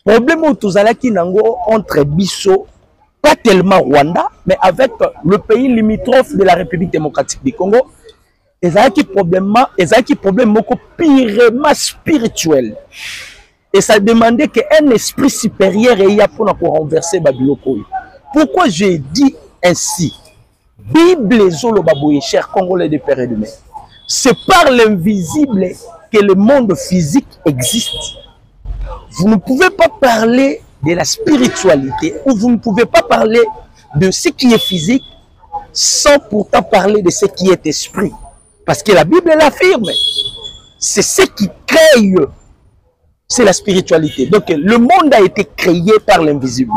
Problème où tous qui nango entre Bisso, pas tellement Rwanda, mais avec le pays limitrophe de la République démocratique du Congo, et ça qui problème beaucoup purement spirituel. Et ça demandait qu'un esprit supérieur ait pour renverser Babiloko. Pourquoi j'ai dit ainsi? Bible Zolo Babouye, chers Congolais de père et de mère. C'est par l'invisible que le monde physique existe. Vous ne pouvez pas parler de la spiritualité ou vous ne pouvez pas parler de ce qui est physique sans pourtant parler de ce qui est esprit. Parce que la Bible l'affirme. C'est ce qui crée, c'est la spiritualité. Donc le monde a été créé par l'invisible.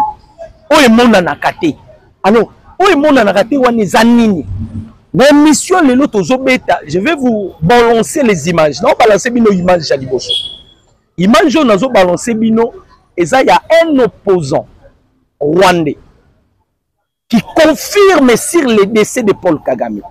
Oh, le monde en a caté. Alors, oh, le monde en a caté, on est anini. Dans mission, les autres je vais vous balancer les images. Non, balancer bino images à Liboso. Image on a balancé bino, et ça, il y a un opposant rwandais qui confirme sur le décès de Paul Kagame.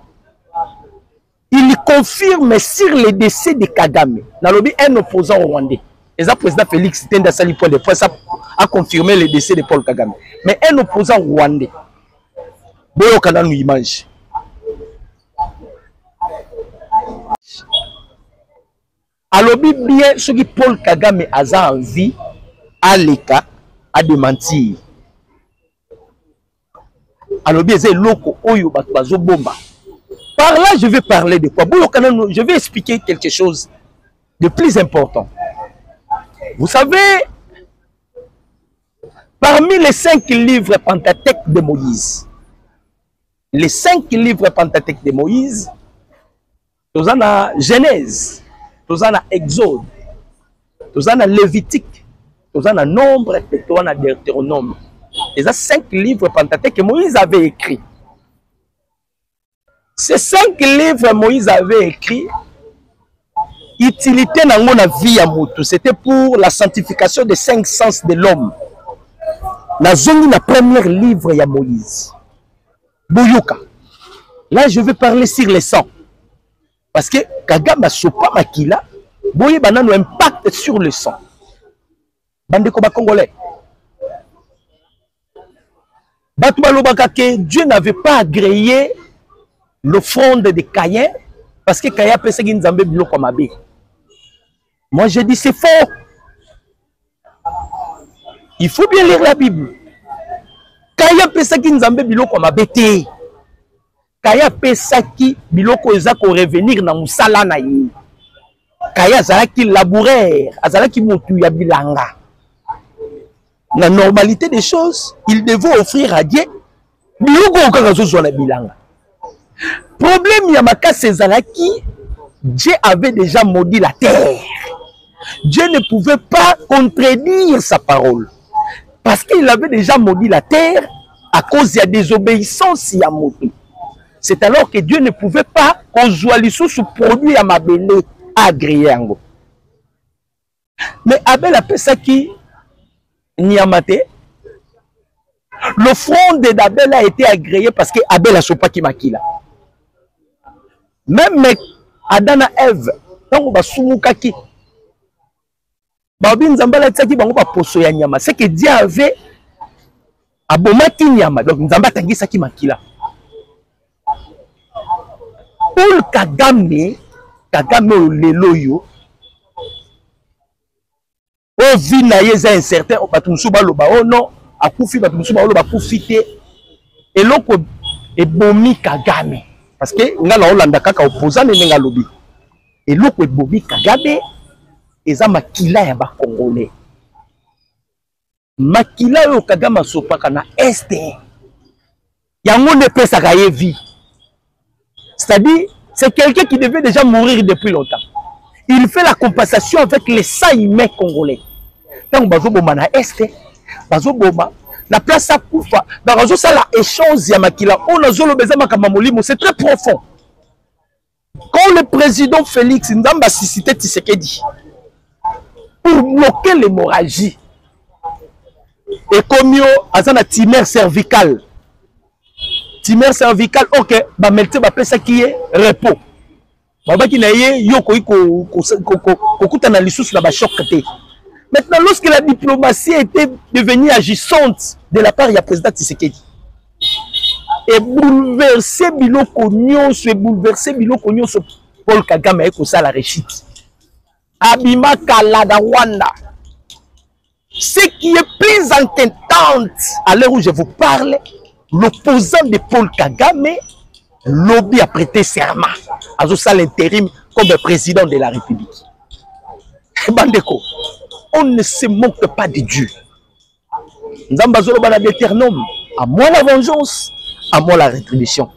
Il confirme sur le décès de Kagame. Nalobi un opposant rwandais. Et ça, le président Félix Tenda Sali point de presse a confirmé le décès de Paul Kagame. Mais un opposant rwandais. Boyo Kananu image. Alobi bien ce qui Paul Kagame a envie à l'écart à démentir. Alobi c'est loko oyo bazo bomba. Par là je vais parler de quoi? Je vais expliquer quelque chose de plus important. Vous savez, parmi les 5 livres Pentateuque de Moïse, les 5 livres Pentateuque de Moïse, nous avons la Genèse, nous avons Exode, nous avons Lévitique, nous avons Nombre et nous avons Deutéronome. Et ces 5 livres Pentateuque que Moïse avait écrits. Ces 5 livres Moïse avait écrits, utilité dans la vie à Moutou, c'était pour la sanctification des 5 sens de l'homme. La zone la premier livre de Moïse. Bouyouka. Là, je vais parler sur les sangs. Parce que Kagame Sopa Makila, Boye Banano impact sur le sang. Bande Koba Congolais. Dieu n'avait pas agréé l'offrande de Caïn parce que Caïn pensait qu'il n'avait pas comme abbé. Moi, je dis c'est faux. Il faut bien lire la Bible. Caïn pensait qu'il n'avait pas comme abbé. Kaya pesaki biloko ezako revenir na musala na ye. Kaya azalaki laboureur, azalaki mutu ya bilanga. La normalité des choses, il devait offrir à Dieu biloko okanga zo na bilanga. Problème ya makasi ezalaki, Dieu avait déjà maudit la terre. Dieu ne pouvait pas contredire sa parole. Parce qu'il avait déjà maudit la terre à cause de la désobéissance ya mutu. C'est alors que Dieu ne pouvait pas conjoindre sous produit à ma belle agréé. Mais Abel a fait ça qui Niamate. L'offrande d'Abel a été agréée parce que Abel a sopa qui makila. Même Adam et Ève, quand on va soumukaki, babin zambala tsaki bango ba poso ya nyama. C'est que Dieu avait abomaki nyama. Donc nzamba tangi saki makila. Paul Kagame leloyo o vi na yeza incertain o batumusu baloba oh non akufi batumusu baloba kufite eloko ebomi Kagame parce que ngala olanda kaka opposant nenga lobi eloko ebomi Kagame eza makila ya ba Congolais makila yo Kagame sopaka na este yango ne pesa ka yevi. C'est-à-dire, c'est quelqu'un qui devait déjà mourir depuis longtemps. Il fait la compensation avec les sang humains congolais. Tant que Bazo Boma na Est, Bazo Boma, la place à Koufa, Bazo Sala échange Yamakila, on a Zolo Bezama Kamamolimo, c'est très profond. Quand le président Félix Ndamba Sisité Tshisekedi, pour bloquer l'hémorragie, et comme yo, Azana Timer cervical, Timer cervical, ok, bah mettez bah ça qui est repos. Bah qui n'a yé yo ko kuta na lisusu na ba choc té. Maintenant, lorsque la diplomatie était devenue agissante de la part du président Tshisekedi, et bouleverser biloko nyonso, et bouleverser biloko nyonso, Paul Kagame a ça la réussite. Abima Kalada Rwanda. Ce qui est plus inquiétant à l'heure où je vous parle, l'opposant de Paul Kagame, lobby a prêté serment à l'intérim comme président de la République. Bandeko, on ne se moque pas de Dieu. Nzambazolo bana déternum, à moi la vengeance, à moi la rétribution.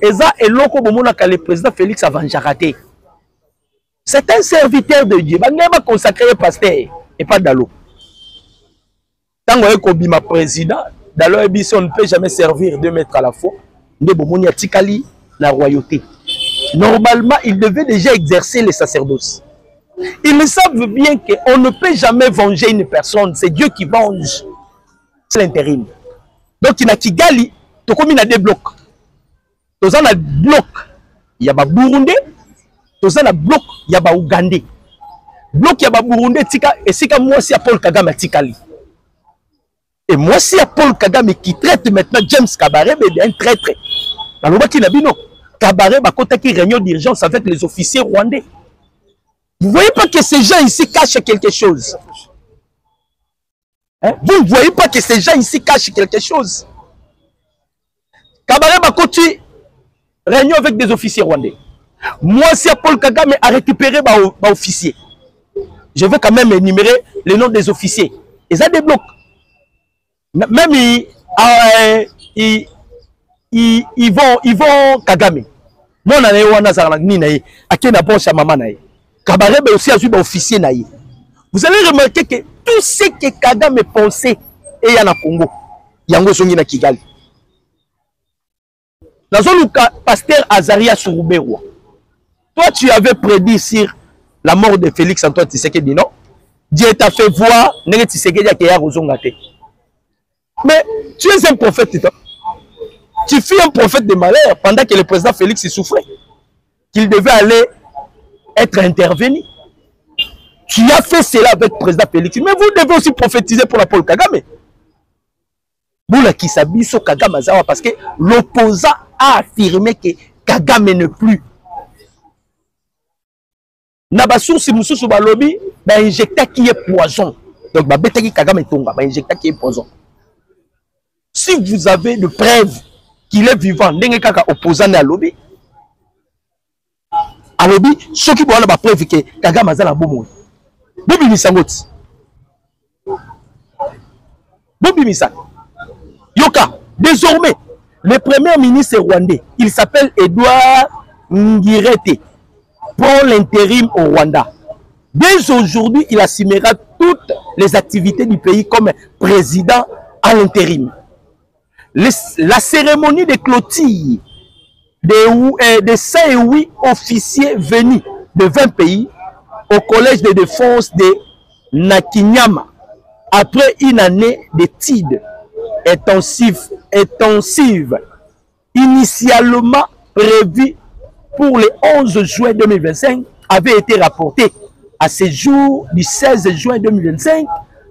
Et ça est loko bomona que le président Félix a raté. C'est un serviteur de Dieu. Il va consacrer pasteur et pas Dalo. Tant que Bima président, Dalo et Bisson ne peut jamais servir 2 mètres à la fois. Nebomoni a tikali la royauté. Normalement, il devait déjà exercer le sacerdoce. Ils savent bien qu'on ne peut jamais venger une personne. C'est Dieu qui venge. C'est l'intérim. Donc, il y a Kigali, tout comme il y a des blocs. Tous en a bloc, il y a Burundi. Tous en a bloc, il y a Ougandais. Bloc, il y a Burundi, et c'est comme moi, si Paul Kagame a Tikali. Et moi, si Paul Kagame qui traite maintenant James Kabaré, mais un traître. Dans le bas qui n'a pas Kabaré, qui réunion d'urgence avec les officiers rwandais. Vous ne voyez pas que ces gens ici cachent quelque chose? Hein? Vous ne voyez pas que ces gens ici cachent quelque chose? Kabaré Bakoti, réunion avec des officiers rwandais. Moi, si Paul Kagame a récupéré les officiers, je vais quand même énumérer les noms des officiers. Ils ont des blocs. Même ils vont Kagame. Moi, Kabaré aussi a eu des officiers. Vous allez remarquer que tout ce que Kagame pensait et y a na Congo, yango zongi na Kigali. Dans le pasteur Azaria Sourouberwa, toi tu avais prédit sur la mort de Félix Antoine Tshisekedi, non? Dieu t'a fait voir Nene Tshisekedi qui a rozongate. Mais tu es un prophète, toi. Tu fus un prophète de malheur pendant que le président Félix souffrait, qu'il devait aller être intervenu. Tu as fait cela avec le président Félix, mais vous devez aussi prophétiser pour la Paul Kagame. Boula Kisabiso Kagame Zawa, parce que l'opposant a affirmé que Kagame ne plus. Nabassou si Moussou Balobi, bah injecta qui est poison. Donc bah bête qui Kagame Tonga, bah injecta qui est poison. Si vous avez de preuves qu'il est vivant, n'engagez kaka opposant à lobby. À lobby, ceux qui voient la preuve que Kagame Zawa bomo. Bobi Misangoti. Bobi Misang. Yoka, désormais, le premier ministre rwandais, il s'appelle Edouard Ngirete, prend l'intérim au Rwanda. Dès aujourd'hui, il assumera toutes les activités du pays comme président à l'intérim. La cérémonie de clôture de 108 officiers venus de 20 pays au collège de défense de Nakinyama, après une année d'études intensive, initialement prévue pour le 11 juin 2025, avait été rapportée à ce jour du 16 juin 2025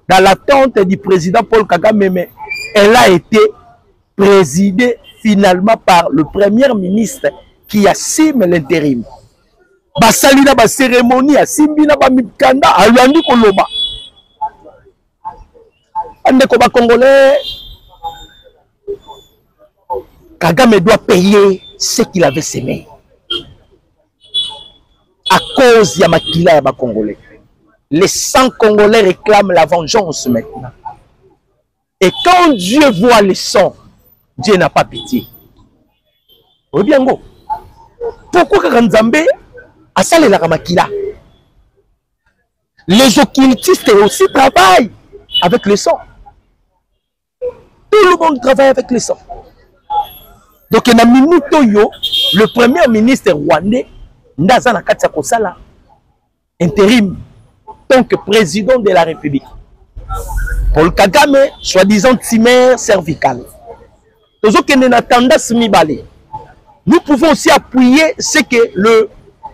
dans l'attente du président Paul Kagame, mais elle a été présidée finalement par le premier ministre qui assume l'intérim. Basali na ba cérémonie asimbi na ba mikanda alandi koloba. Andeko ba Congolais, Kagame doit payer ce qu'il avait semé. À cause de Makila et Congolais. Les 100 Congolais réclament la vengeance maintenant. Et quand Dieu voit les 100, Dieu n'a pas pitié. Obiango. Pourquoi Kaganzambe a salé la Makila? Les occultistes aussi travaillent avec le sang. Tout le monde travaille avec le sang. Donc, le premier ministre rwandais, Ndazana Katia Kosala, intérim, tant que président de la République. Paul Kagame, soi-disant timère cervicale. Nous pouvons aussi appuyer ce que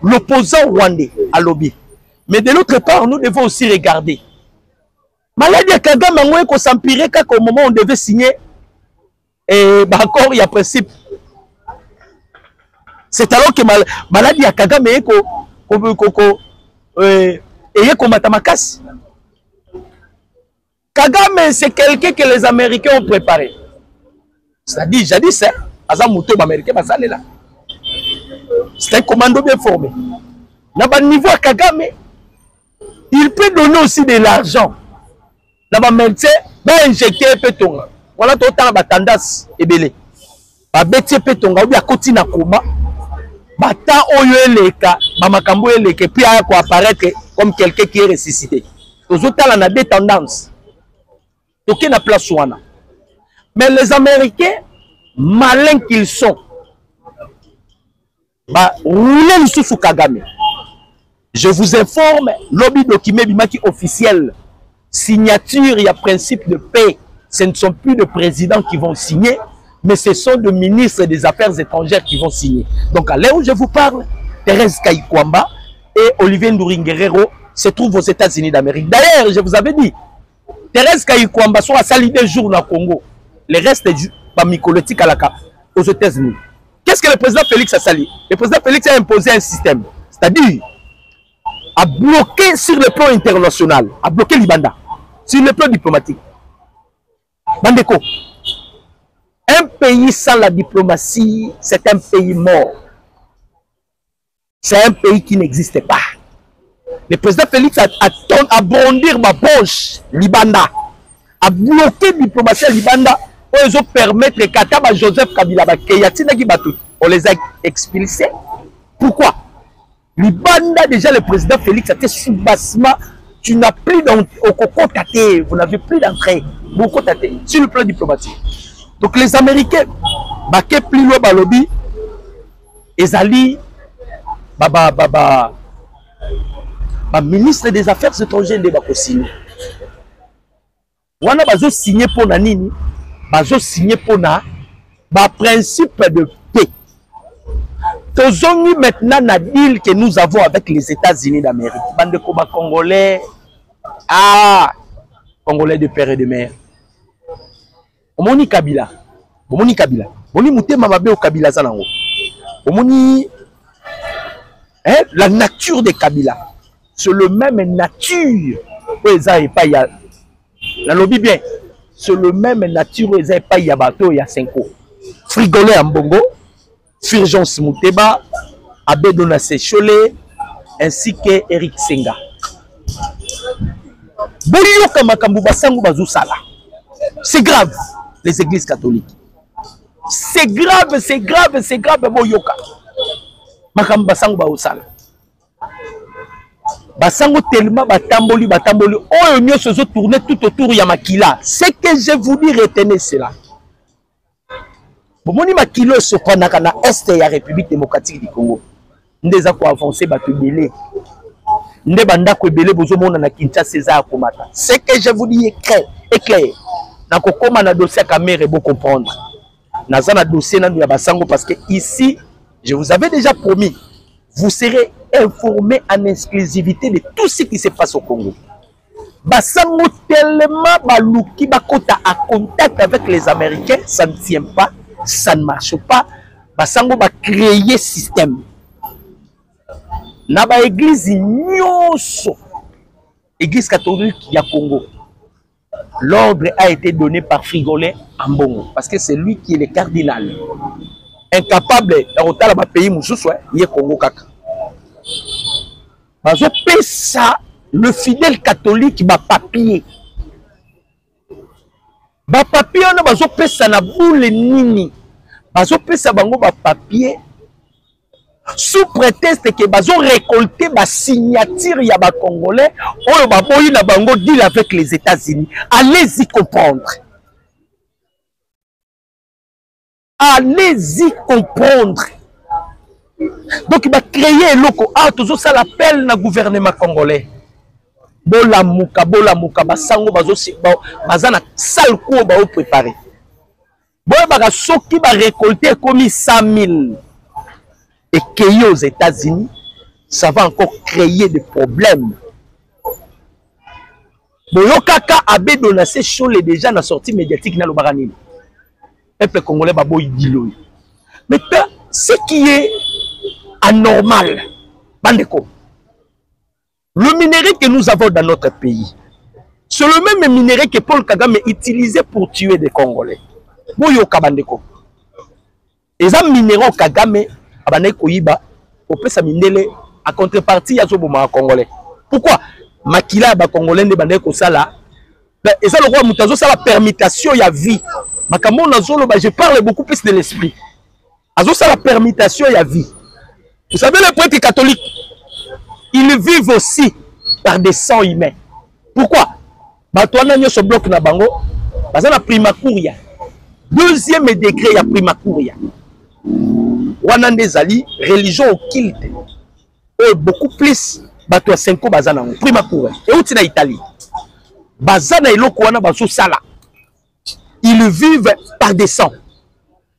l'opposant rwandais a lobby. Mais de l'autre part, nous devons aussi regarder Maladie à Kagame, on s'empirer qu'au moment où on devait signer, et bah encore il y a principe. C'est alors que maladie à Kagame et Matamakas. Kagame, c'est quelqu'un que les Américains ont préparé. C'est-à-dire, j'ai dit ça, c'est un commando bien formé. Dans le niveau à Kagame, il peut donner aussi de l'argent. Dans le médecin, il peut injecter un peu de temps. Voilà, tout le temps, il y a tendance à belé. Il y a peu de temps, il y a côté na coma. Bata oyeleka, bamakambo eleke, puis il apparaître comme quelqu'un qui est ressuscité. Aux autres, on a des tendances. Donc, il y a place ouana. Mais les Américains, malins qu'ils sont, bah, roulez sous Kagame. Je vous informe, lobby document bimaki officiel, signature, il y a principe de paix. Ce ne sont plus de présidents qui vont signer, mais ce sont de ministres des Affaires étrangères qui vont signer. Donc à l'heure où je vous parle, Thérèse Kayikwamba et Olivier Nduringuerero se trouvent aux États-Unis d'Amérique. D'ailleurs, je vous avais dit, Thérèse Kayikwamba soit à sali des jours au Congo. Le reste est mycolotique aux États-Unis. Qu'est-ce que le président Félix a sali? Le président Félix a imposé un système, c'est-à-dire à bloquer sur le plan international, à bloquer l'Ibanda, sur le plan diplomatique. Bandeko, un pays sans la diplomatie, c'est un pays mort. C'est un pays qui n'existe pas. Le président Félix a bondir ma poche, l'Ibanda, a bloqué la diplomatie à l'Ibanda, pour les permettre que Kataba Joseph Kabila, on les a expulsés. Pourquoi? L'Ibanda, déjà le président Félix a été sous-bassement. Tu n'as plus au coco taté, vous n'avez plus d'entrée. Beaucoup taté sur le plan diplomatique. Donc les Américains, baké plus loin balobi, ezali, ministre des Affaires étrangères de Bakosini. Wana bazo signé pour nanini, bazo signé pour na, principe de paix. Tozongi maintenant na deal que nous avons avec les États-Unis d'Amérique. Bande Koba Congolais, Congolais de père et de mère. Omoni Kabila, Omoni Kabila, Omoni Moutema Mabe au Kabila Zanango. Omoni, la nature de Kabila, c'est le même nature. La lobby bien, c'est le même nature. Il y a bateau, il y a 5 ans. Frigolé en Bongo. Fulgence Mouteba, Abedona Sechole, ainsi que Eric Senga. C'est grave, les églises catholiques. C'est grave, c'est grave, c'est grave, Boyoka. Makambu Basangu Baosala. Basangu tellement batamboli, oh, mieux se tourner tout autour Yamakila. Ce que je vous dis, retenez cela. Bomoni makilo sopanaka na est ya République démocratique du Congo. Ndeza ko avancer bato belé. Nde banda ko belé bozo mona na Kinshasa César komata. Ce que je vous dis est clair. Na ko koma na dossier caméra beau comprendre. Na za na dossier na ya basango parce que ici, je vous avais déjà promis, vous serez informés en exclusivité de tout ce qui se passe au Congo. Basango tellement baluki bakota à contact avec les Américains, ça ne tient pas. Ça ne marche pas. Basango va créer système. Naba église nyonso, église catholique ya Congo. L'ordre a été donné par Frigolin Ambongo parce que c'est lui qui est le cardinal. Incapable de ba pays mususu yé Congo kaka. Bazo pesa le fidèle catholique ba papier. Ba papier on a bazo pesa na boule nini. Bazo pesa bango ba papier sous prétexte que bazo récolter ba signature ya ba congolais oyo ba boyi na bango deal avec les États-Unis. Allez-y comprendre. Allez-y comprendre. Donc il va créer un loco. Toujours ça l'appelle na gouvernement congolais. Bola muka basango bazana sale coup ba préparer. Bola baka soki ba récolter comme 100 000 et qu'il aux États-Unis, ça va encore créer des problèmes. Boyokaka Abbé Donassé Chole déjà na sortie médiatique na lobaranini. Peuple congolais babo idilo. Mais ce qui est anormal, bandeko. Le minerai que nous avons dans notre pays, c'est le même minerai que Paul Kagame utilisait pour tuer des Congolais. Boyoka bandeko. Et ça minerai Kagame abaneko yiba opé sa minele à contrepartie ya zoboma Congolais. Pourquoi? Makila ba Congolais ne bandeko sala. Et ça le roi Moutazo ça la permutation ya vie. Makambo nazolo ba je parle beaucoup plus de l'esprit. Azo ça la permutation ya vie. Vous savez les prêtres catholiques, ils vivent aussi par des sangs humains. Pourquoi? Batouana nyo so bloc na bango, baza na primacuria. Deuxième degré ya primacuria. Wana ndezali religion occulte. Beaucoup plus bato 5 baza na primacuria. Et outi na Italie. Baza na eloko wana bazo sala. Ils vivent par des sangs.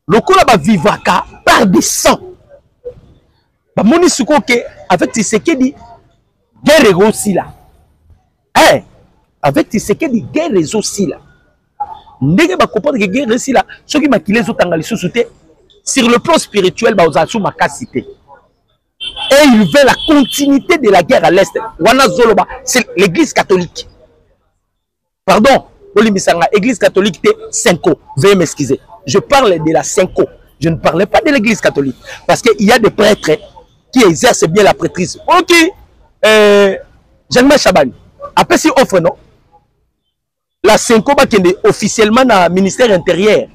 Lokola ba vivaka par des sangs. Ba moni suko ke avec Tshisekedi guerre aussi là. Eh, avec Tshisekedi guerre aussi là. Ndenge ba comprendre que guerre aussi là, ceux qui makile zo tanga lisusu te sur le plan spirituel ba ozasu makasité. Et il veut la continuité de la guerre à l'est. Wana zoloba, c'est l'église catholique. Pardon, Olimisanga, église catholique te 5 ans. Veuillez m'excuser. Je parle de la 5 ans. Je ne parlais pas de l'église catholique. Parce qu'il y a des prêtres qui exercent bien la prêtrise. Ok, Jean-Marc Chabani. Après, si offre, non? La 5 ans, qui est officiellement dans le ministère intérieur,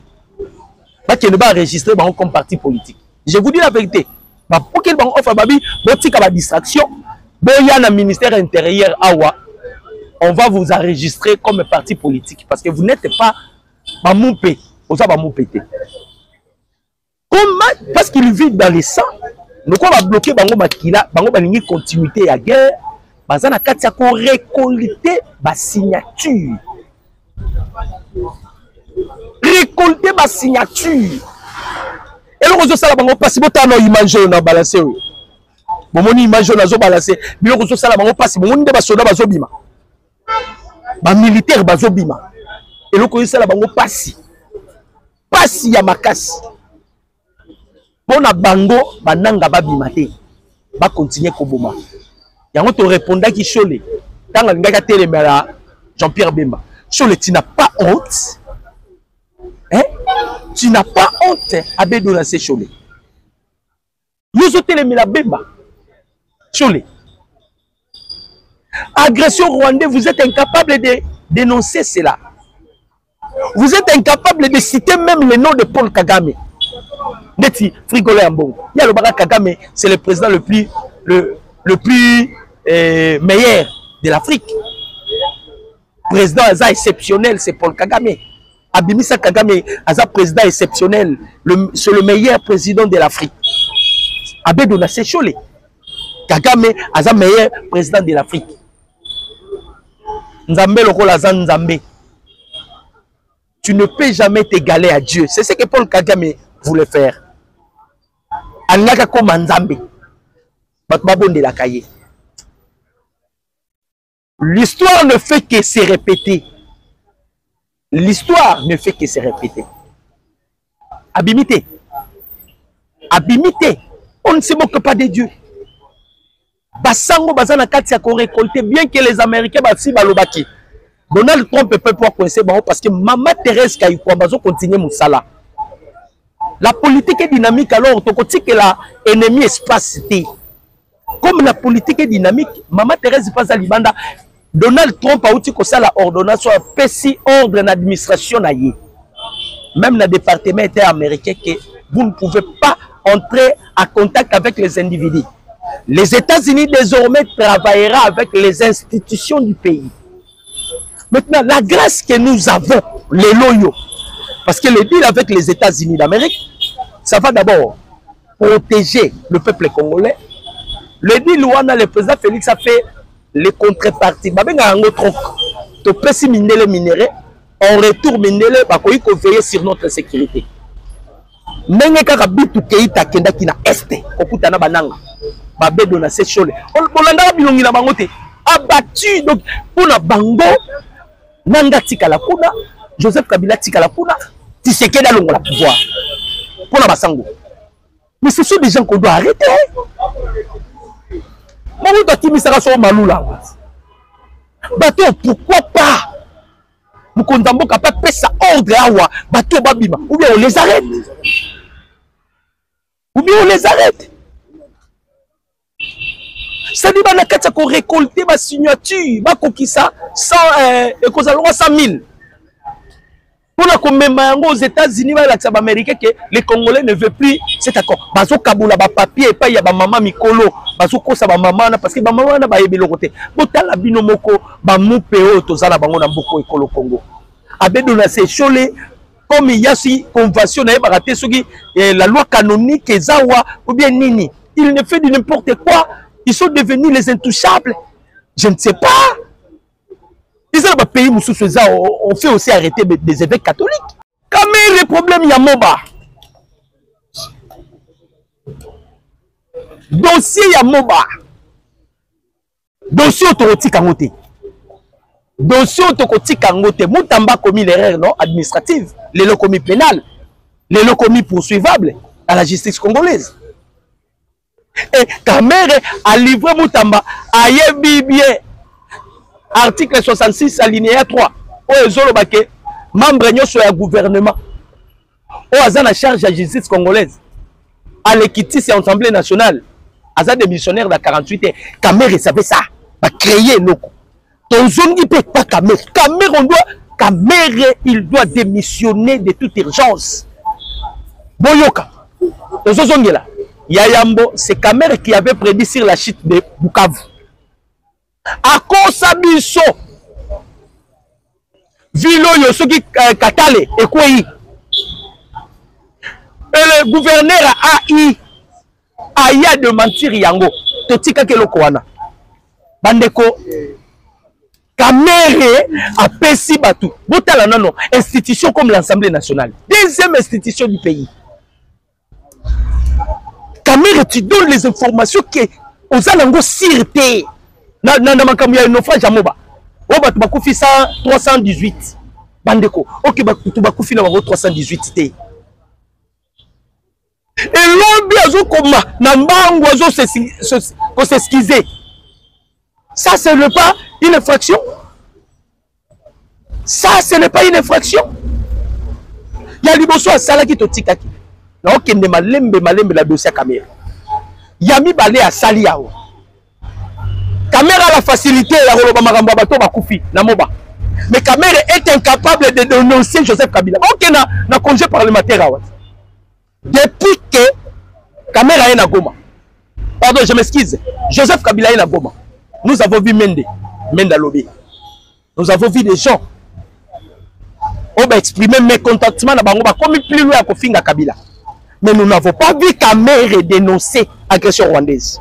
qui ne va enregistrer comme parti politique. Je vous dis la vérité. Pour qu'il offre, il y a distraction. Il y a un ministère intérieur, on va vous enregistrer comme parti politique. Parce que vous n'êtes pas Bamoupé. Vous avez Bamoupé. Comment? Parce qu'il vit dans les sangs. Nous va bloquer Bango Makila, Bango Balingi continuité à guerre. Bazana Katia ko récolter ba signature. Récolter ma signature. Et le réseau sala Bango passe botano image na balancer. Bomoni image na zo balancer. Bi le réseau sala Bango passe bomoni de ba soda ba zobima. Ba militaire ba zobima. Et le réseau sala Bango passe. Passe ya makasi. Pona bango bananga babima te. Ba continuer koboma. Yango te répondait qui Chole. Tanga ngaka telemela Jean-Pierre Bemba. Chole, tu n'as pas honte? Hein? Tu n'as pas honte Abbé Donassé Chole. Nous autres telemela Bemba. Chole. Agression rwandais, vous êtes incapable de dénoncer cela. Vous êtes incapable de citer même le nom de Paul Kagame. Neti Frigolé Ambon. Il y a le Barak Kagame, c'est le président le plus meilleur de l'Afrique. Président Aza exceptionnel, c'est Paul Kagame. Abimisa Kagame, Aza président exceptionnel, c'est le meilleur président de l'Afrique. Abbé Donassé Chole. Kagame, Aza meilleur président de l'Afrique. Nzambe lokola Aza Nzambe. Tu ne peux jamais t'égaler à Dieu. C'est ce que Paul Kagame voulait faire. Anaka comme Nzambe. Batmabonde la cahier. L'histoire ne fait que se répéter. L'histoire ne fait que se répéter. Abimité. Abimité. On ne se moque pas de Dieu. Basango bazana katia ko récolter bien que les Américains basi balobaki. Donald Trump peut pas coincer parce que Maman Thérèse Kaïkwa bazo continuer Moussala. La politique est dynamique alors tu côté que la ennemi espace T. Comme la politique est dynamique, Maman Thérèse passe à Libanda. Donald Trump a outil que ça la ordonnance soit petit ordre d'administration naïe. Même le département américain que vous ne pouvez pas entrer en contact avec les individus. Les États-Unis désormais travaillera avec les institutions du pays. Maintenant, la grâce que nous avons, les loyaux, parce que le deal avec les États-Unis d'Amérique, ça va d'abord protéger le peuple congolais. Le deal où on a le président Félix a fait les contreparties. En retour, il faut veiller sur notre sécurité. Nenge kaka bitu keita kenda kina este okuta na bananga Abbé Donassé Chole on landa bilongi na bango te abattu donc pour na bango Nanga tikala kuna, Joseph Kabila tikala kuna, Tshisekedi a longo la pouvoir. Pour la Basango. Mais ce sont des gens qu'on doit arrêter. Maman doit tirer ça sur Maloula. Bateau, pourquoi pas? Nous condamnons capable de faire ça ordre à bateau babima. Ou bien on les arrête. Ou bien on les arrête. Ça dit que qu'on récolter ma signature, ma coquissa 100 et qu'on a 100 000. Pour la aux États-Unis, que les Congolais ne veulent plus cet accord. Bazo Kaboula, papier, et pas y a maman Mikolo, Bazo Kosa, maman, parce que maman n'a pas élevé le côté. Botala binomoko, Bamupeo, Tozala Bango, Namboko et Kolo Congo. Abedona c'est cholé, comme il y a si convention, la loi canonique, Zawa, ou bien Nini. Il ne fait de n'importe quoi. Ils sont devenus les intouchables. Je ne sais pas. Ils ont pays on fait aussi arrêter des évêques catholiques. Quand même, le problème, il y a Moba. Dossier, il y a Moba. Dossier autorotique en côté. Dossier autorotique en côté. Moutamba commis l'erreur non administrative. Les lots commis pénal. Les lots commis poursuivables à la justice congolaise. Et Kamere a livré Moutamba à Yébibie. Article 66 alinéa 3. Membre du gouvernement. Au hasard la charge de la justice congolaise. À l'équité, c'est l'Assemblée nationale. Hasard des missionnaires de 48 ans. Kamere savait ça. Va créer loko. Ton zone ne peut pas Kamere. Kamere, il doit démissionner de toute urgence. Boyoka. Ton zone là. Yayambo, c'est Kamere qui avait prédit sur la chute de Bukavu. À cause de Bisso, Vilo Yosoki Katale, et quoi? Et le gouverneur a eu de mentir Yango. Totika Kelokoana. Bandeko, Kamere a pessi Batou. Botala non, institution comme l'Assemblée nationale. Deuxième institution du pays. Kamere, tu donnes les informations qui aux alango sûreté. Na makamu ya naufrage à Moba. Oba tu bakufi 318. Bandeko. Ok tu bakufi na 318 té. Et l'homme azo koma na mbangu azo s'excuser. Ça ce n'est pas une infraction. Ça ce n'est pas une infraction. Ya liboso asala ki totikaki. Na okende malembe la dossier caméra. Yami balé à sali yao. Kamera a la facilité la Rolobama Bato Bakoufi, Namoba. Mais Kamera est incapable de dénoncer Joseph Kabila. Ok, na congé parlementaire. Depuis que Kamera est na Goma. Pardon, je m'excuse. Joseph Kabila est na Goma. Nous avons vu Mende Lobé. Nous avons vu des gens. On va exprimer mécontentement na Bangoba comme plus loin à Kofinga Kabila. Mais nous n'avons pas vu Kamera dénoncer l'agression rwandaise.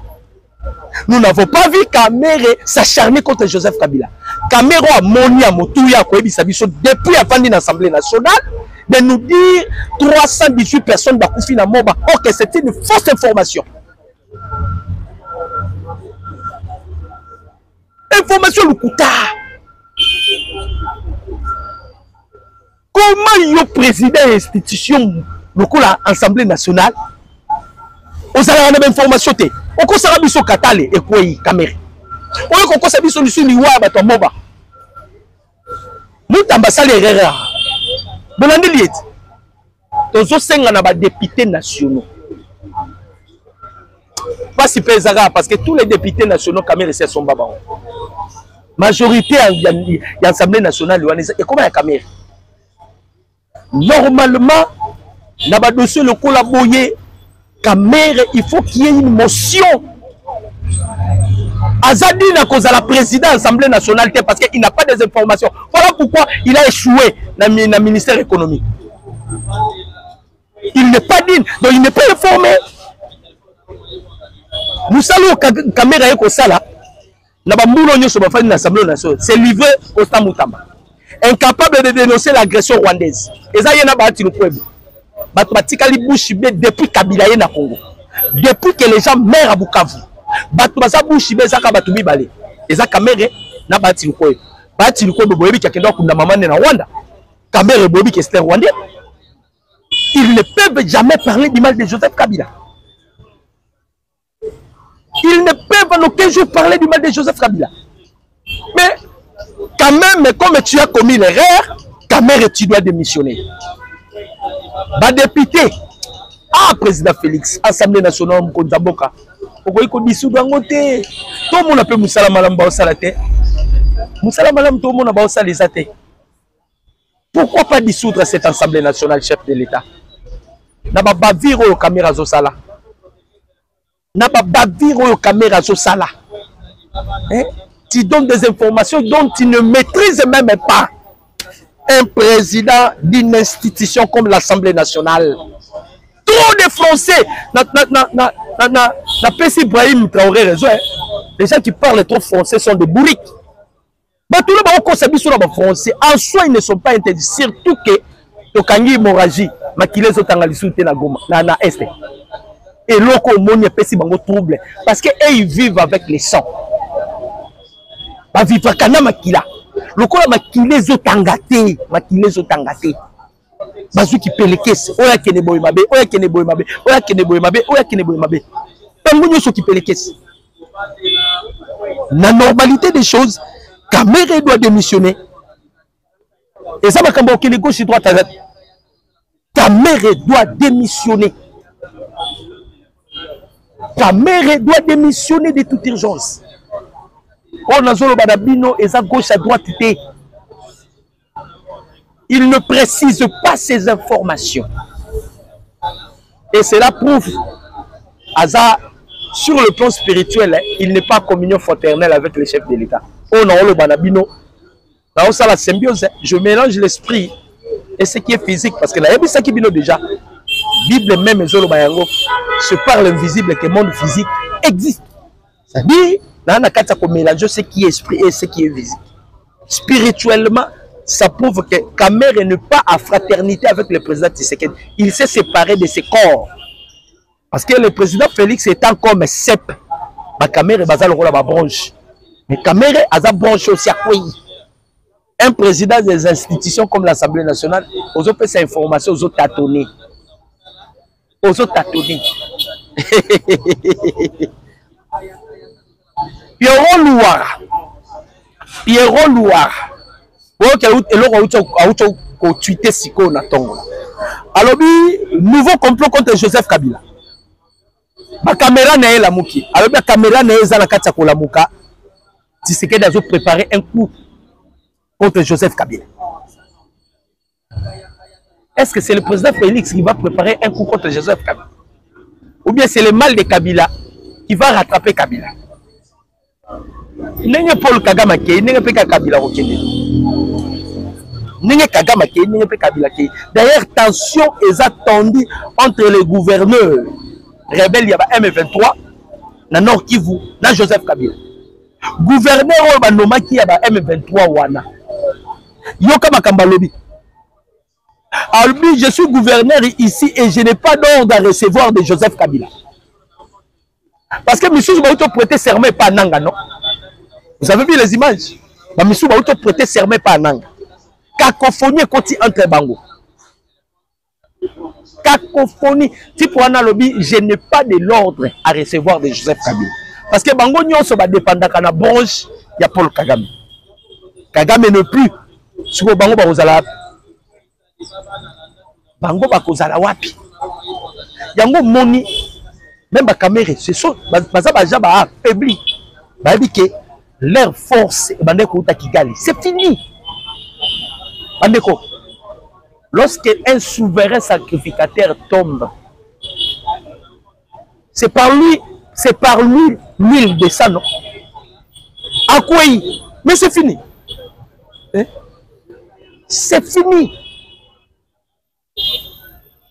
Nous n'avons pas vu Kamere s'acharner contre Joseph Kabila. Kamere a moni à Motouya depuis avant l'Assemblée nationale de nous dire 318 personnes bakoufi na Moba. Ok, c'est une fausse information. Information Lukuta. Comment il y a président de l'institution l'Assemblée nationale? Vous avez la même information. On constate biso katale et quoi Kamere. On constate biso lusu liwa bato Moba. Moutamba sale erreur. Bolandi liet. Tozo senga na ba députés nationaux. Pas si pesara parce que tous les députés nationaux Kamere c'est son baba. Majorité à l'Assemblée nationale et comment ya Kamere. Normalement na ba dossier le collaboyer Kamere, il faut qu'il y ait une motion. Azadi n'a cause à la présidente de l'Assemblée nationale parce qu'il n'a pas des informations. Voilà pourquoi il a échoué dans le ministère économique. Il n'est pas digne, donc il n'est pas informé. Nous saluons Kamera et Kosala. C'est livré au Stamutamba. Incapable de dénoncer l'agression rwandaise. Et ça, il y en a bâti le peuple. Depuis Kabila na Congo, depuis que les gens meurent à Bukavu, Batubaza Bouchibé Zaka Batumi Balé, et ça Kamere n'a bâti le peuple. Bati le code boyebi qui a kunda maman na Rwanda. Kamere boyebi qui est rwandais. Ils ne peuvent jamais parler du mal de Joseph Kabila. Ils ne peuvent en aucun jour parler du mal de Joseph Kabila. Mais quand même, comme tu as commis l'erreur, Kamere, tu dois démissionner. Bah député, président Félix, Assemblée nationale, Mkonzaboka. Pourquoi il faut dissoudre en côté? Tout le monde appelle Moussala Malam Baosalate. Moussala Malam, tout le monde a Baosalate. Pourquoi pas dissoudre cette Assemblée nationale, chef de l'État? N'a pas viro au caméra Zosala. N'a pas viro au caméra Zosala. Tu donnes des informations dont tu ne maîtrises même pas. Un président d'une institution comme l'Assemblée nationale. Trop de Français. Na PC Ibrahim Traoré raison. Les gens qui parlent trop français sont des bourriques. Mais tout le monde conseille sur le français. En soi, ils ne sont pas interdits. Surtout que Tokangi hémorragie, makile zotangalisute na Goma, na Est. Et loko moni pesi bango trouble parce que ils vivent avec les sangs. Ba vivre kana makila. Loko makile zotangate, makile zotangate. Bazu ki pelekese, oya kene boy mabe, oya kene boy mabe, oya kene boy mabe, oya kene boy mabe. Tango nyoso ki pelekese. La normalité des choses, Kamere doit démissionner. Et ça va quand on est gauche et droite. Kamere doit démissionner. Kamere doit démissionner de toute urgence. On a zolo badabino et ça gauche à droite. Il ne précise pas ces informations. Et cela prouve, Aza, sur le plan spirituel, il n'est pas en communion fraternelle avec les chefs de l'État. On a le banabino. Dans ça, la symbiose, je mélange l'esprit et ce qui est physique. Parce que là, il y a ça qui est déjà. Bible même, se parle invisible que le monde physique existe. C'est-à-dire, là, on a mélanger ce qui est esprit et ce qui est visible. Spirituellement, ça prouve que Kamere n'est pas en fraternité avec le président Tshisekedi. Il s'est séparé de ses corps. Parce que le président Félix étant comme cep, Kamere est le rôle de la branche. Mais Kamere a sa branche aussi à quoi? Un président des institutions comme l'Assemblée nationale, aux autres ces informations, aux autres tâtonner. Aux autres tâtonner. Pierrot Louara. Pierrot Louara. Alors, nouveau complot contre Joseph Kabila. Ma caméra n'est la mouki. Alors, la caméra n'est pas la katako la mouka. Tshisekedi a préparé un coup contre Joseph Kabila. Est-ce que c'est le président Félix qui va préparer un coup contre Joseph Kabila? Ou bien c'est le mal de Kabila qui va rattraper Kabila? N'est-ce pas Paul Kagame qui n'est pas Kabila au Kenya? N'est-ce pas Kagame qui n'est pas Kabila qui? D'ailleurs, tension est attendue entre les gouverneurs rebelles, il y a M23, na Nord Kivu, na Joseph Kabila. Gouverneur Obanoma qui a M23 wana. Yoka Makambalobi. Alors, je suis gouverneur ici et je n'ai pas d'ordre à recevoir de Joseph Kabila. Parce que M. Zoubaouto prêtait serment pas à Nanga, non? Vous avez vu les images? M. Zoubaouto prêtait serment pas à Nanga. Cacophonie est entre Bango. Cacophonie. Si pour un lobby, je n'ai pas de l'ordre à recevoir de Joseph Kabila. Parce que Bango Nyon se va dépendre de la branche, il y a Paul Kagame. Kagame ne plus. Si vous Bango Barozala. Bango Bakozala wapi. Yango moni. Même la caméra, c'est ça. Baza ba affaibli. Ba que leur force bandeko uta Kigali. C'est fini. Bandeko. Lorsque un souverain sacrificateur tombe, c'est par lui l'huile de ça, non? À quoi? Mais c'est fini. Hein? C'est fini.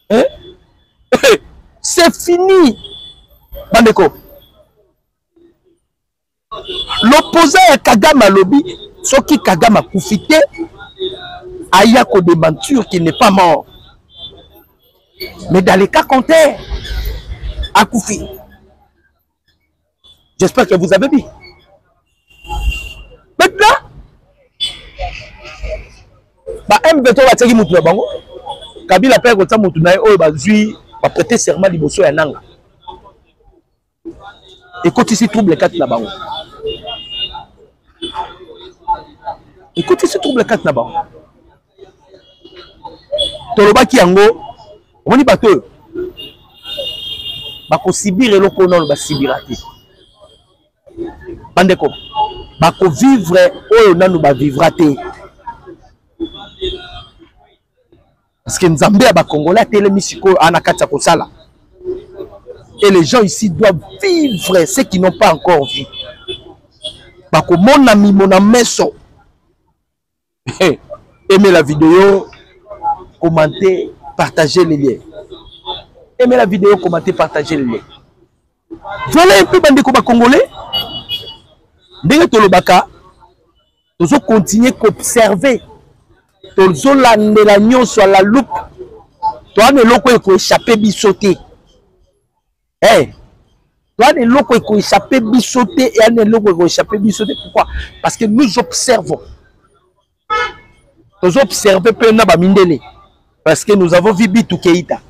Hein? C'est fini. Bandeko. L'opposé à Kagame Lobi, ce qui Kagame a profité, Ayako de Banture qui n'est pas mort. Mais dans les cas contraires, à Koufi. J'espère que vous avez vu. Maintenant, ba M23 bataki mutu na bango Kabila pe kota mutu na oyo bazui ba prêter serment liboso ya nanga écoute ici trouble 4 na bango écoute ici trouble 4 na bango tolobaki yango omoni bato bako subir eloko non ba subira te bandeko bako vivre oyo nanu ba vivra te parce que Nzambe a ba Congolais télé misiko anakata kosala et les gens ici doivent vivre ceux qui n'ont pas encore vu bako mon ami mon ameso aimez la vidéo commentez partagez les liens aimez la vidéo commentez partagez les liens voilà un peu bandeko ba Congolais ndenge tolobaka tozo continuer qu'observer tozo landela nyonso à la loupe toi ne loko eko échapper bisoté toi ne loko eko échapper bisoté et ne loko eko échapper bisoté pourquoi parce que nous observons tozo observer pe na ba mindele parce que nous avons vu Bitu Keïta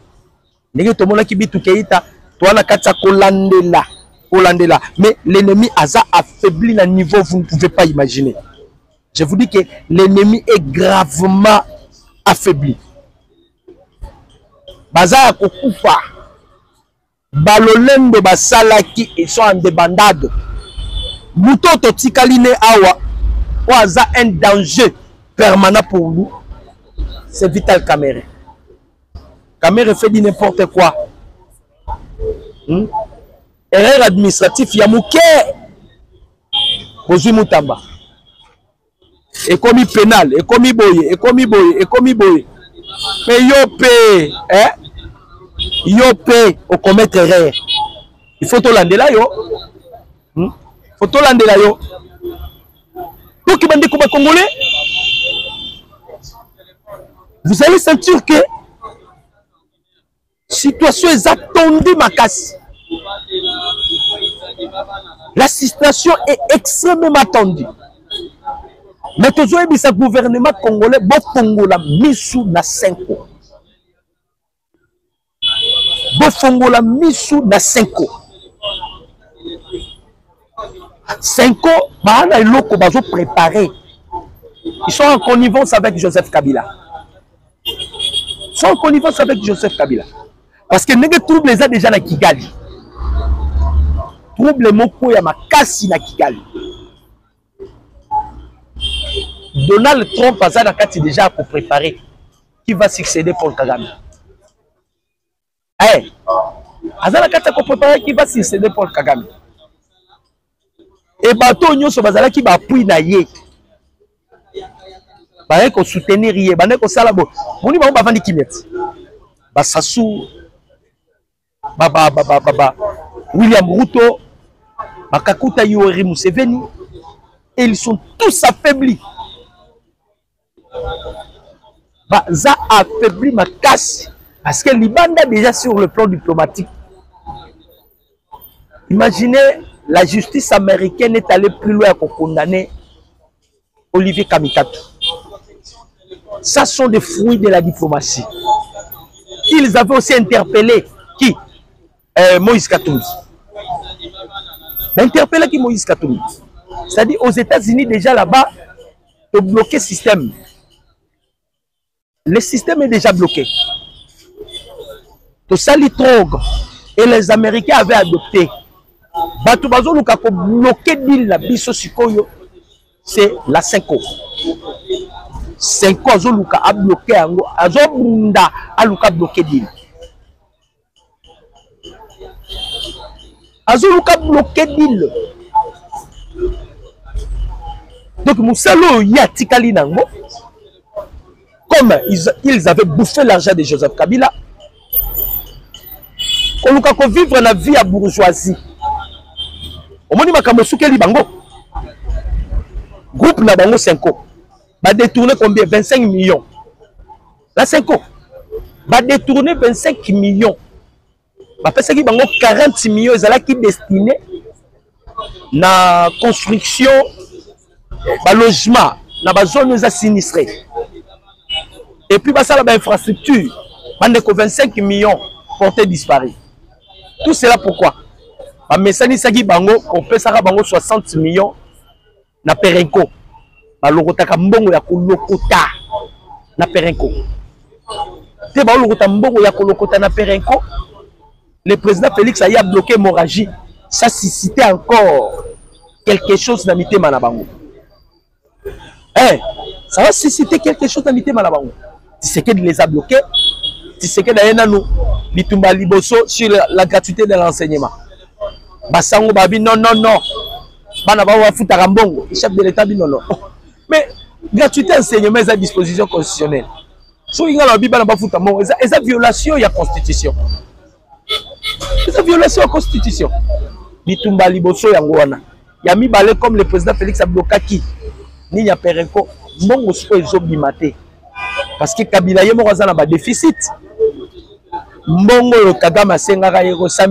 ndenge tomona ki Bitu Keïta toi na katsa kolandela mais l'ennemi a affaibli le niveau vous ne pouvez pas imaginer. Je vous dis que l'ennemi est gravement affaibli. Baza kokufa. Balolende basalaki ils sont en débandade. Muto totikaline awa oaza un danger permanent pour nous. C'est Vital Kamerhe. Kamerhe fait dit n'importe quoi. Erreur administratif ya muke Bozui Mutamba. Et comme pénal, et comme boye, et comme boye, et comme boye. Mais yo paye au commettre erreur. Il faut to landela yo. Faut to landela yo. Donc il m'a dit comme Congolais. Vous allez sentir que situation est attendue ma casse. La situation est extrêmement tendue. Mais toujours le gouvernement congolais bon Congola misu na 5 ans. Bon Congola misu na 5 ans. 5 ans, bahana eloko bazo préparé. Ils sont en connivence avec Joseph Kabila. Ils sont en connivence avec Joseph Kabila. Parce que nègre trouble les a déjà na Kigali. Trouble moko ya makasi na Kigali. Donald Trump a déjà pour préparer qui va succéder Paul Kagame. Azala pour préparer qui va succéder Paul Kagame. Et bateau nyonso bazala qui va appuyer na ye. Ba ko soutenir ye, ba ko sala bo. Boni ba vandi kimet. Ba Sassou Baba William Ruto, Bakakuta Yoweri Museveni, et ils sont tous affaiblis. Ça affaiblit ma casse parce que Libanda déjà sur le plan diplomatique. Imaginez, la justice américaine est allée plus loin pour condamner Olivier Kamikatou. Ça sont des fruits de la diplomatie. Ils avaient aussi interpellé qui? Moïse Katumbi. Interpellé qui Moïse Katumbi. C'est-à-dire aux États-Unis déjà là-bas, de bloquer le système. Le système est déjà bloqué. Tout ça, les drogues. Et les Américains avaient adopté. Batu bazo luka ko bloquer l'île la biso sikoyo. C'est la 5 ans. 5 ans azo luka a bloqué ango. Azo bunda a luka bloquer l'île. Azo luka bloquer l'île. Donc Moussalo yatikali nango. Comme ils avaient bouffé l'argent de Joseph Kabila, on a vivre la vie à bourgeoisie. On m'a dit que bango groupe na bango 5 ans va détourner combien 25 millions. La 5 ans va détourner 25 millions. Va faire que bango 40 millions ils qui destiné na construction, ba logement, na ba zone sinistrée. Et puis, ça, l'infrastructure, 25 millions portés disparus. Tout cela pourquoi? Bamesani Sagi Bango, on peut ça bango 60 millions na Perenco. Balokota mbongo ya kolokota na Perenco. Te balokota mbongo ya kolokota na Perenco. Le président Félix a bloqué l'hémorragie. Ça suscitait encore quelque chose dans Mité Manabango. Hein? Ça va susciter quelque chose dans Mité Manabango. Tu sais qu'il les a bloqués. Tu sais qu'il y a nous Bitumba Liboso sur la gratuité de l'enseignement. Basango Babi, non, non, non. Banabawa Futarambongo, le chef de l'État dit non, non. Mais gratuité d'enseignement est à disposition constitutionnelle. Si vous avez une violation de la Constitution. C'est une violation de la Constitution. Bitumba Liboso Yangouana. Yami Balé comme le président Félix a bloqué qui? Ni a Perenco. Mongo soit ils parce que Kabila Yemo Razana a déficit. Mongo Kagama Sengara 100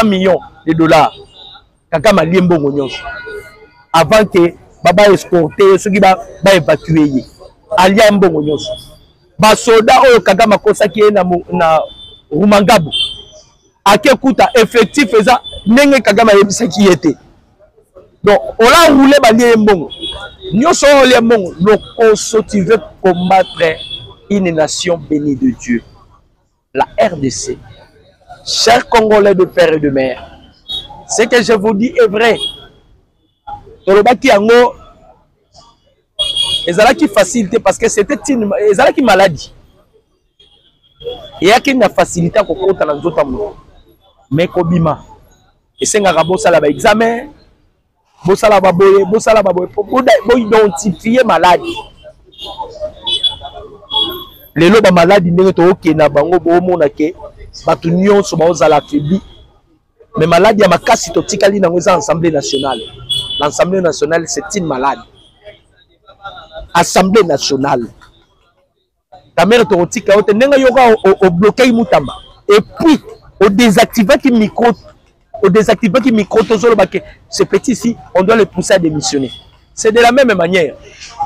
millions de dollars. Kagama Liembongo Nyos. Avant que Baba escorté, ceux qui va évacuer. Alia Mbongo Nyos. Basoda o Kagama Kosaki na Rumangabu. Akekuta effectif ça nenge Kagama yebisa qui était. Donc on a roulé balié mbongo. Nous sommes les mbongo. Donc on tu veux combattre une nation bénie de Dieu. La RDC. Chers Congolais de père et de mère, ce que je vous dis est vrai. Tolobaki yango ezalaki facilité parce que c'était une ezalaki maladie. Et yaki na facilité ko kota na nzota mo. Mais kobima esengaka bosala ba examen bosala ba boye pour identifier maladie. Lelo ba maladie ndenge to okena bango bo mona ke batu nyonso ba ozala affaibli. Mais maladie ya makasi to tikali na ngeza Assemblée nationale. L'Assemblée nationale c'est une maladie. Assemblée nationale. Ta mère to tika ote ndenge yoka au bloquer mutamba. Et puis au désactiver qui micro ce petit ici on doit le pousser à démissionner. C'est de la même manière.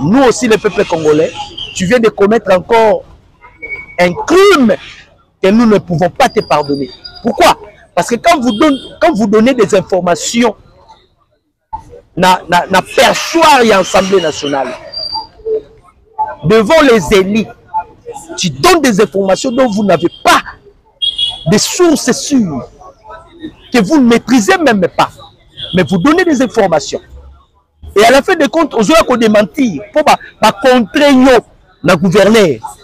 Nous aussi le peuple congolais, tu viens de commettre encore un crime que nous ne pouvons pas te pardonner. Pourquoi? Parce que quand vous donnez des informations na perchoir et Assemblée nationale devant les élites, tu donnes des informations dont vous n'avez pas des sources sûres, que vous ne maîtrisez même pas, mais vous donnez des informations. Et à la fin de compte, vous allez démentir pour contrer le gouverneur.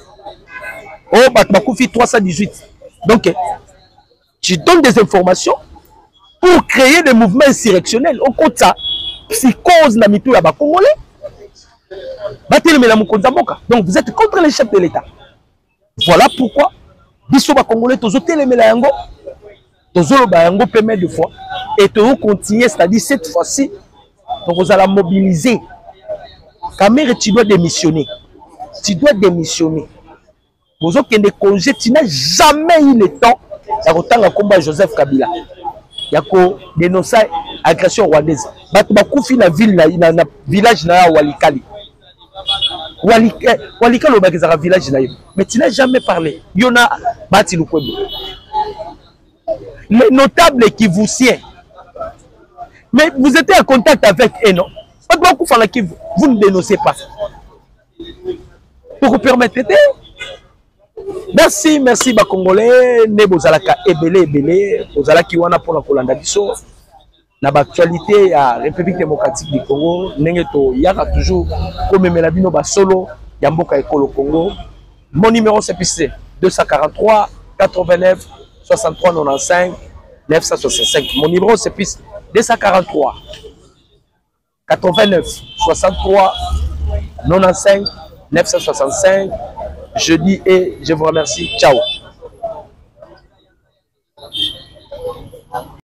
Oh, Bakoufi 318. Donc, tu donnes des informations pour créer des mouvements insurrectionnels. Au compte ça, psychose na mitou ya ba Congolais. Donc, vous êtes contre les chefs de l'État. Voilà pourquoi, biso ba Congolais, tozo telemela yango, tozo ba yango permet de fois, et tozo continuer, c'est-à-dire cette fois-ci, donc vous allez mobiliser. Kamere, tu dois démissionner. Tu dois démissionner. Vous avez des congés, tu n'as jamais eu le temps de combattre Joseph Kabila. Il y a dénoncer l'agression rwandaise. Bakoufi na ville, na village na Walikali. Walikali au village na. Mais tu n'as jamais parlé. Il y en a bâti le Kwebo. Les notables qui vous sied. Mais vous étiez en contact avec eux, non? Vous ne dénoncez pas. Pour vous permettre. Merci, merci ba Congolais. Ne bozalaka ebele. Bozalaki wana pour la kolanda biso. Na actualité à République démocratique du Congo, nengeto yaka toujours comme melabino ba solo ya mboka ekolo Congo. Mon numéro c'est 243 89 63 95 965. Mon numéro c'est 243 89 63 95 965. Je dis et je vous remercie. Ciao.